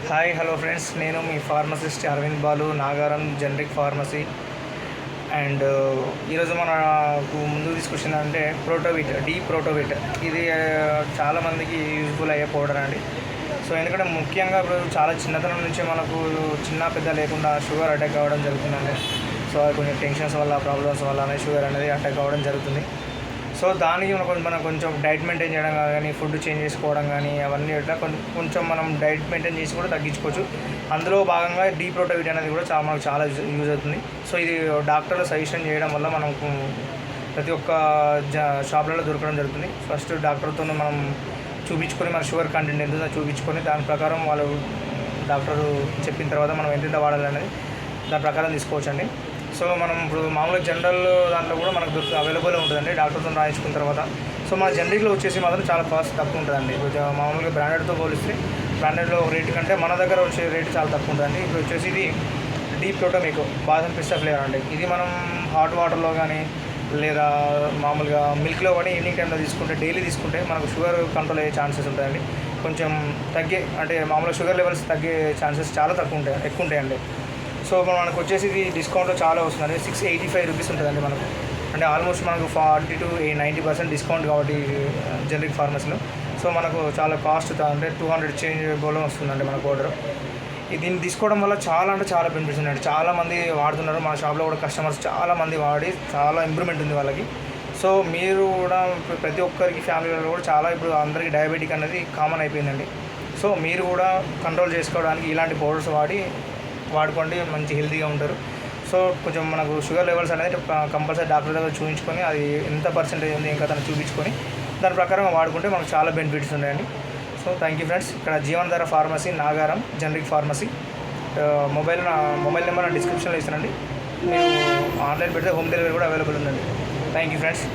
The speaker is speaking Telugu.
హాయ్ హలో ఫ్రెండ్స్, నేను మీ pharmacist Aravind Balu, Nagaram generic pharmacy. And ఈరోజు మనకు ముందు తీసుకొచ్చింది అంటే ప్రోటోవిట్. ఇది చాలామందికి యూజ్ఫుల్ అయ్యే పౌడర్ అండి. సో ఎందుకంటే ముఖ్యంగా ఇప్పుడు చాలా చిన్నతనం నుంచి మనకు చిన్న పెద్ద లేకుండా షుగర్ అటాక్ అవ్వడం జరుగుతుందండి. సో కొంచెం టెన్షన్స్ వల్ల, ప్రాబ్లమ్స్ వల్ల షుగర్ అనేది అటాక్ అవ్వడం జరుగుతుంది. సో దానికి మనం కొంచెం డైట్ మెయింటైన్ చేయడం కానీ, ఫుడ్ చేంజ్ చేసుకోవడం కానీ, అవన్నీ ఇట్లా కొంచెం మనం డైట్ మెయింటైన్ చేసి కూడా తగ్గించుకోవచ్చు. అందులో భాగంగా ప్రోటోవిట్ అనేది కూడా మనకు చాలా యూజ్ అవుతుంది. సో ఇది డాక్టర్లు సజెషన్ చేయడం వల్ల మనకు ప్రతి ఒక్క షాప్లలో దొరకడం జరుగుతుంది. ఫస్ట్ డాక్టర్తో మనం చూపించుకొని మన షుగర్ కంటెంట్ ఎంత చూపించుకొని దాని ప్రకారం వాళ్ళు డాక్టరు చెప్పిన తర్వాత మనం ఎంత వాడాలనేది దాని ప్రకారం తీసుకోవచ్చండి. సో మనం ఇప్పుడు మామూలుగా జనరల్ దాంట్లో కూడా మనకు అవైలబుల్ ఉంటుందండి డాక్టర్తో రాయించుకున్న తర్వాత. సో మన జనరిక్లో వచ్చేసి మాత్రం చాలా కాస్ట్ తక్కువ ఉంటుందండి. ఇప్పుడు మామూలుగా బ్రాండెడ్తో పోలిస్తే బ్రాండెడ్లో రేటు కంటే మన దగ్గర వచ్చే రేటు చాలా తక్కువ ఉంటుందండి. ఇప్పుడు వచ్చేసి ఇది ప్రోటోమిక్ బాదం పిస్తా ఫ్లేవర్ అండి. ఇది మనం హాట్ వాటర్లో కానీ లేదా మామూలుగా మిల్క్లో కానీ ఈవినింగ్ టైంలో తీసుకుంటే, డైలీ తీసుకుంటే మనకు షుగర్ కంట్రోల్ అయ్యే ఛాన్సెస్ ఉంటాయండి. కొంచెం అంటే మామూలుగా షుగర్ లెవెల్స్ తగ్గే ఛాన్సెస్ చాలా ఎక్కువ ఉంటాయండి. సో మనకు వచ్చేసి ఇది డిస్కౌంట్లో చాలా వస్తుందండి. 685 రూపీస్ ఉంటుందండి మనకు. అంటే ఆల్మోస్ట్ మనకు 40 to 90% డిస్కౌంట్ కాబట్టి జనరిక్ ఫార్మసీలో. సో మనకు చాలా కాస్ట్ అంటే 200 చేంజ్ బోలో వస్తుందండి మనకు ఆర్డర్. దీన్ని తీసుకోవడం వల్ల చాలా బెనిఫిట్స్ ఉన్నాయండి. చాలామంది వాడుతున్నారు. మన షాప్లో కూడా కస్టమర్స్ చాలామంది వాడి చాలా ఇంప్రూవ్మెంట్ ఉంది వాళ్ళకి. సో మీరు కూడా ప్రతి ఒక్కరికి ఫ్యామిలీలో కూడా చాలా ఇప్పుడు అందరికీ డయాబెటిక్ అనేది కామన్ అయిపోయిందండి. సో మీరు కూడా కంట్రోల్ చేసుకోవడానికి ఇలాంటి పౌడర్స్ వాడుకోండి, మంచి హెల్తీగా ఉంటారు. సో కొంచెం మనకు షుగర్ లెవెల్స్ అనేది కంపల్సరీ డాక్టర్ దగ్గర చూపించుకొని అది ఎంత పర్సెంటేజ్ ఉంది ఇంకా తను చూపించుకొని దాని ప్రకారం వాడుకుంటే మనకు చాలా బెనిఫిట్స్ ఉన్నాయండి. So thank you friends. ఇక్కడ Jeevanadhara pharmacy, Nagaram generic pharmacy. Mobile number నా డిస్క్రిప్షన్లో ఇస్తానండి. మీరు ఆన్లైన్ పెడితే హోమ్ డెలివరీ కూడా అవైలబుల్ ఉందండి. Thank you friends.